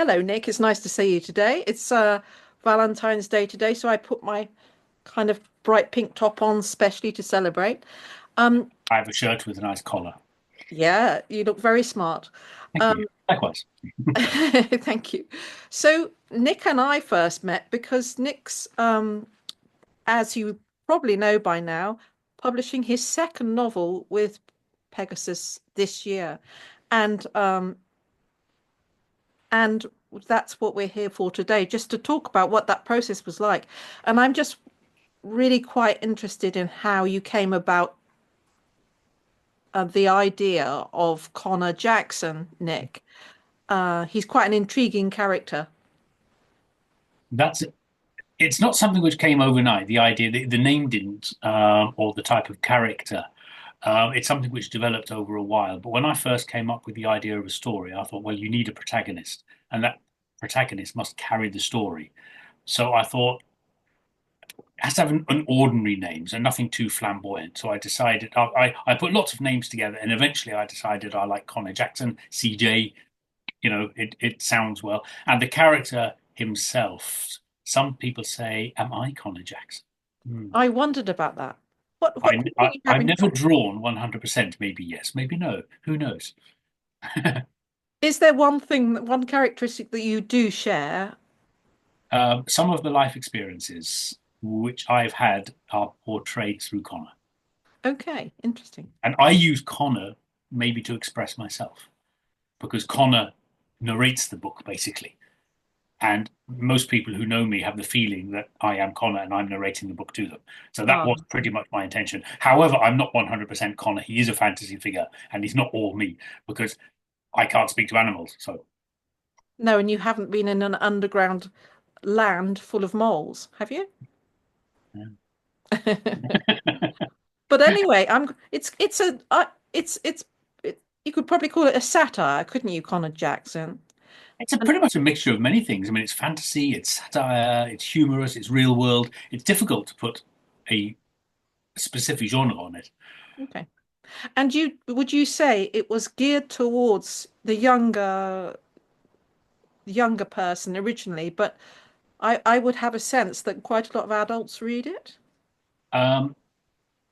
Hello, Nick. It's nice to see you today. It's Valentine's Day today, so I put my kind of bright pink top on specially to celebrate. Um, I have a shirt with a nice collar. yeah, you look very smart. Thank you. Um, Likewise. thank you. So Nick and I first met because Nick's, as you probably know by now, publishing his second novel with Pegasus this year, and um, and that's what we're here for today, just to talk about what that process was like. And I'm just really quite interested in how you came about the idea of Connor Jackson, Nick. He's quite an intriguing character. That's it's not something which came overnight. The idea, the name didn't, or the type of character. It's something which developed over a while. But when I first came up with the idea of a story, I thought, well, you need a protagonist, and that protagonist must carry the story. So I thought it has to have an ordinary name, so nothing too flamboyant. So I decided I put lots of names together, and eventually I decided I like Connor Jackson, CJ. It sounds well. And the character himself, some people say, am I Connor Jackson? Hmm. I wondered about that. What I, do you I, think you have I've in never common? drawn 100%. Maybe yes, maybe no. Who knows? Is there one thing, one characteristic that you do share? Some of the life experiences which I've had are portrayed through Connor. Okay, interesting. And I use Connor maybe to express myself because Connor narrates the book basically. And most people who know me have the feeling that I am Connor and I'm narrating the book to them. So that was Ah, pretty much my intention. However, I'm not 100% Connor. He is a fantasy figure and he's not all me because I can't speak to animals. So, no, and you haven't been in an underground land full of moles, have you? yeah. But anyway, it's a you could probably call it a satire, couldn't you, Connor Jackson? It's a And pretty much a mixture of many things. I mean, it's fantasy, it's satire, it's humorous, it's real world. It's difficult to put a specific genre on it. okay. And you would you say it was geared towards the younger person originally, but I would have a sense that quite a lot of adults read it. Um,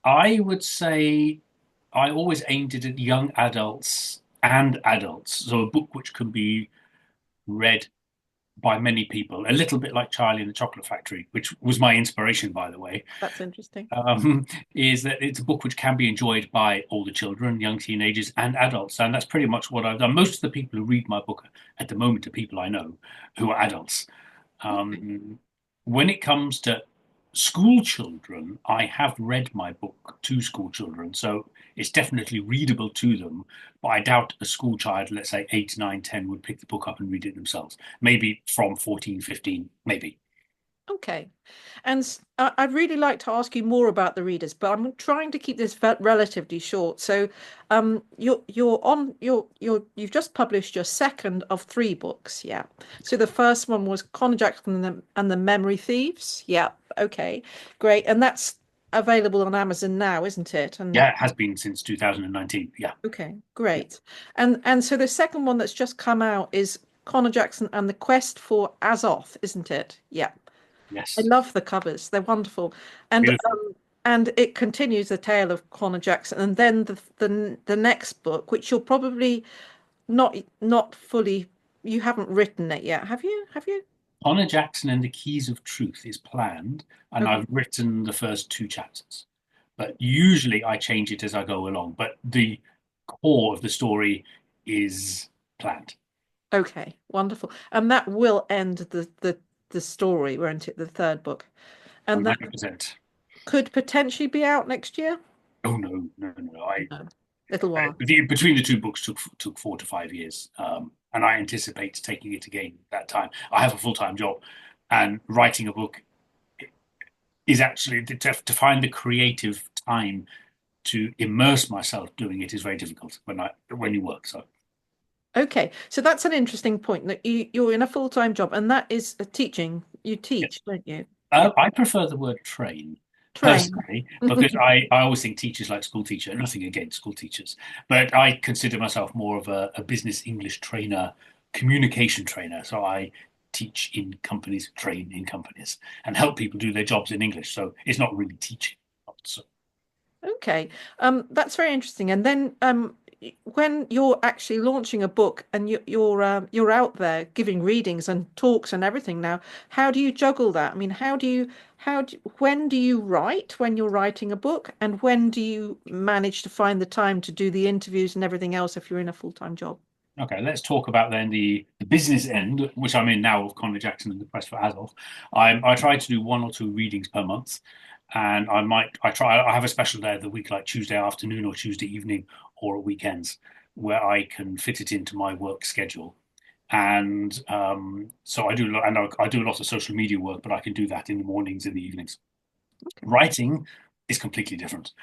I would say I always aimed it at young adults and adults. So a book which can be read by many people, a little bit like Charlie and the Chocolate Factory, which was my inspiration, by the way, That's interesting. um, is that it's a book which can be enjoyed by older children, young teenagers, and adults. And that's pretty much what I've done. Most of the people who read my book at the moment are people I know who are adults. Okay. Um, when it comes to school children, I have read my book to school children, so it's definitely readable to them. But I doubt a school child, let's say 8, 9, 10, would pick the book up and read it themselves. Maybe from 14, 15, maybe. Okay. And I'd really like to ask you more about the readers, but I'm trying to keep this relatively short. So, you've just published your second of three books, yeah. So the first one was Conor Jackson and the Memory Thieves, yeah. Okay, great, and that's available on Amazon now, isn't it? And Yeah, it has been since 2019. Yeah, okay, yeah, great. And so the second one that's just come out is Conor Jackson and the Quest for Azoth, isn't it? Yeah. I yes. love the covers. They're wonderful. And Beautiful. and it continues the tale of Conor Jackson. And then the next book, which you'll probably not fully you haven't written it yet, have you? Have you? Honor Jackson and the Keys of Truth is planned, and Okay. I've written the first two chapters. But usually I change it as I go along. But the core of the story is planned. Okay, wonderful. And that will end the story, won't it? The third book. And that 100%. could potentially be out next year. Oh no, no, no. No. Little while. Between the two books took 4 to 5 years, and I anticipate taking it again that time. I have a full-time job, and writing a book is actually to find the creative time to immerse myself doing it is very difficult when you work. So Okay, so that's an interesting point that you're in a full-time job, and that is teaching. You yeah. teach, don't you? Yeah. I prefer the word train Train. personally because I always think teachers like school teacher. Nothing against school teachers, but I consider myself more of a business English trainer communication trainer. So I teach in companies, train in companies, and help people do their jobs in English. So it's not really teaching. So, Okay, that's very interesting. And then when you're actually launching a book and you're out there giving readings and talks and everything now, how do you juggle that? I mean, when do you write when you're writing a book, and when do you manage to find the time to do the interviews and everything else if you're in a full-time job? okay, let's talk about then the business end, which I'm in now of Conor Jackson and the press for Azoth. I try to do one or two readings per month, and I have a special day of the week, like Tuesday afternoon or Tuesday evening or at weekends, where I can fit it into my work schedule. And so I do a lot, and I do a lot of social media work, but I can do that in the mornings and the evenings. Okay. Writing is completely different.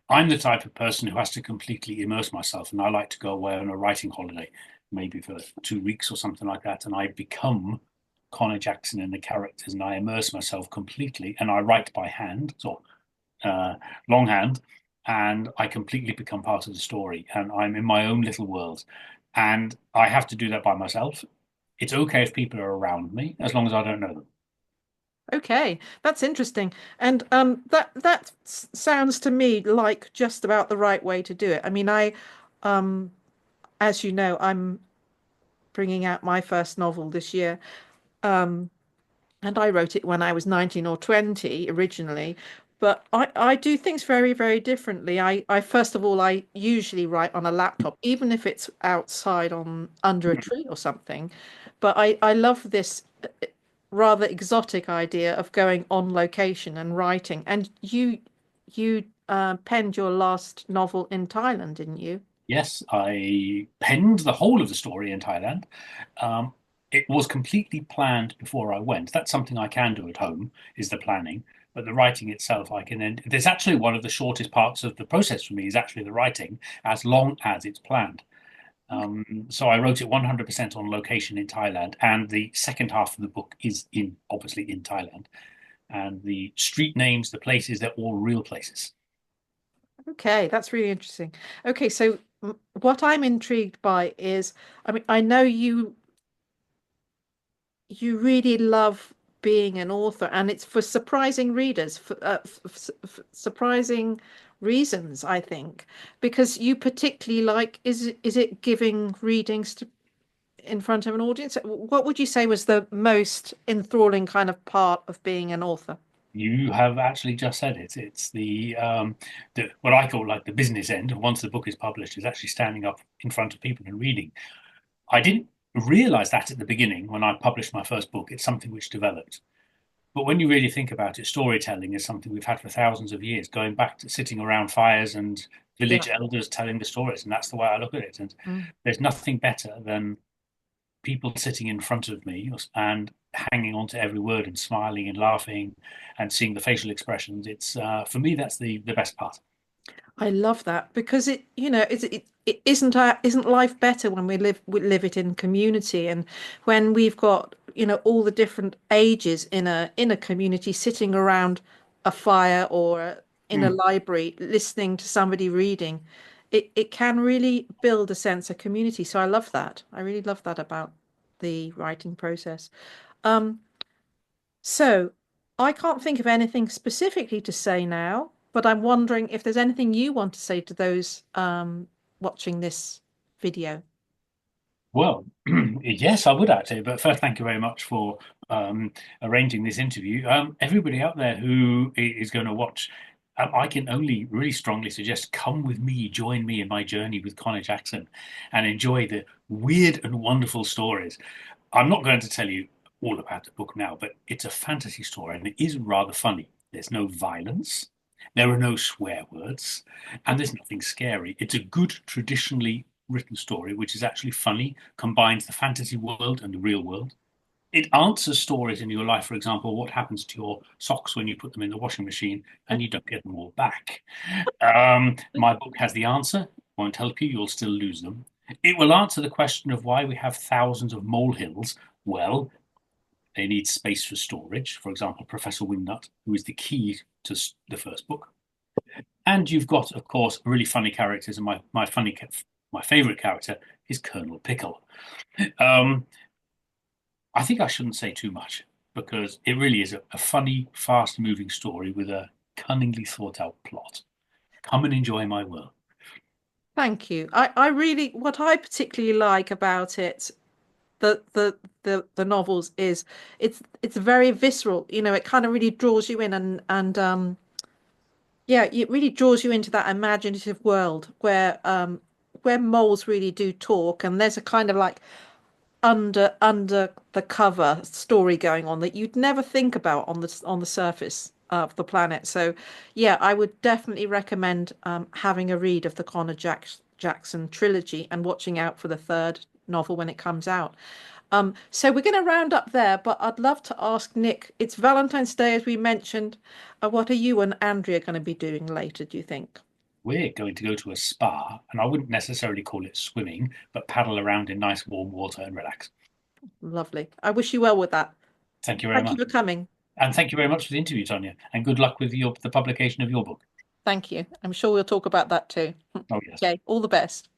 I'm the type of person who has to completely immerse myself, and I like to go away on a writing holiday, maybe for 2 weeks or something like that, and I become Conor Jackson and the characters, and I immerse myself completely, and I write by hand, so uh, longhand, and I completely become part of the story, and I'm in my own little world, and I have to do that by myself. It's okay if people are around me, as long as I don't know them. Okay, that's interesting. And sounds to me like just about the right way to do it. I mean, um, as you know, I'm bringing out my first novel this year. Um, and I wrote it when I was 19 or 20 originally. But I do things very, very differently. I first of all, I usually write on a laptop, even if it's outside on under a tree or something. But I love this rather exotic idea of going on location and writing. And you penned your last novel in Thailand, didn't you? Yes, I penned the whole of the story in Thailand. Um, it was completely planned before I went. That's something I can do at home, is the planning. But the writing itself, I can end. There's actually one of the shortest parts of the process for me is actually the writing, as long as it's planned. So I wrote it 100% on location in Thailand, and the second half of the book is in obviously in Thailand. And the street names, the places, they're all real places. Okay, that's really interesting. Okay, so what I'm intrigued by is, I mean, I know you really love being an author, and it's for surprising readers, for surprising reasons, I think, because you particularly like, is it giving readings to in front of an audience? What would you say was the most enthralling kind of part of being an author? You have actually just said it. It's the what I call like the business end. Once the book is published, is actually standing up in front of people and reading. I didn't realize that at the beginning when I published my first book. It's something which developed. But when you really think about it, storytelling is something we've had for thousands of years, going back to sitting around fires and Yeah. village elders telling the stories. And that's the way I look at it. And Mm. there's nothing better than people sitting in front of me and hanging on to every word and smiling and laughing and seeing the facial expressions. It's for me that's the best part. I love that because it isn't isn't life better when we live it in community, and when we've got all the different ages in a community sitting around a fire or in a Mm. library listening to somebody reading, it can really build a sense of community. So I love that. I really love that about the writing process. Um, so I can't think of anything specifically to say now, but I'm wondering if there's anything you want to say to those watching this video. Well, yes, I would actually. But first, thank you very much for um, arranging this interview. Everybody out there who is going to watch, I can only really strongly suggest come with me, join me in my journey with Conor Jackson, and enjoy the weird and wonderful stories. I'm not going to tell you all about the book now, but it's a fantasy story and it is rather funny. There's no violence, there are no swear words, and there's nothing scary. It's a good, traditionally written story, which is actually funny, combines the fantasy world and the real world. It answers stories in your life, for example, what happens to your socks when you put them in the washing machine and you don't get them all back. My book has the answer, won't help you, you'll still lose them. It will answer the question of why we have thousands of molehills. Well, they need space for storage. For example, Professor Wingnut, who is the key to the first book. And you've got, of course, really funny characters, and my favorite character is Colonel Pickle. Um, I think I shouldn't say too much because it really is a funny, fast-moving story with a cunningly thought-out plot. Come and enjoy my world. Thank you. I really, what I particularly like about it, the novels is it's very visceral. You know, it kind of really draws you in and yeah, it really draws you into that imaginative world where moles really do talk, and there's a kind of like under the cover story going on that you'd never think about on the surface of the planet. So yeah, I would definitely recommend having a read of the Jackson trilogy and watching out for the third novel when it comes out. So we're going to round up there, but I'd love to ask Nick, it's Valentine's Day, as we mentioned. What are you and Andrea going to be doing later, do you think? We're going to go to a spa, and I wouldn't necessarily call it swimming, but paddle around in nice warm water and relax. Lovely. I wish you well with that. Thank you very Thank you much. for coming. And thank you very much for the interview, Tonya, and good luck with the publication of your book. Thank you. I'm sure we'll talk about that too. Oh, yes. Okay, all the best.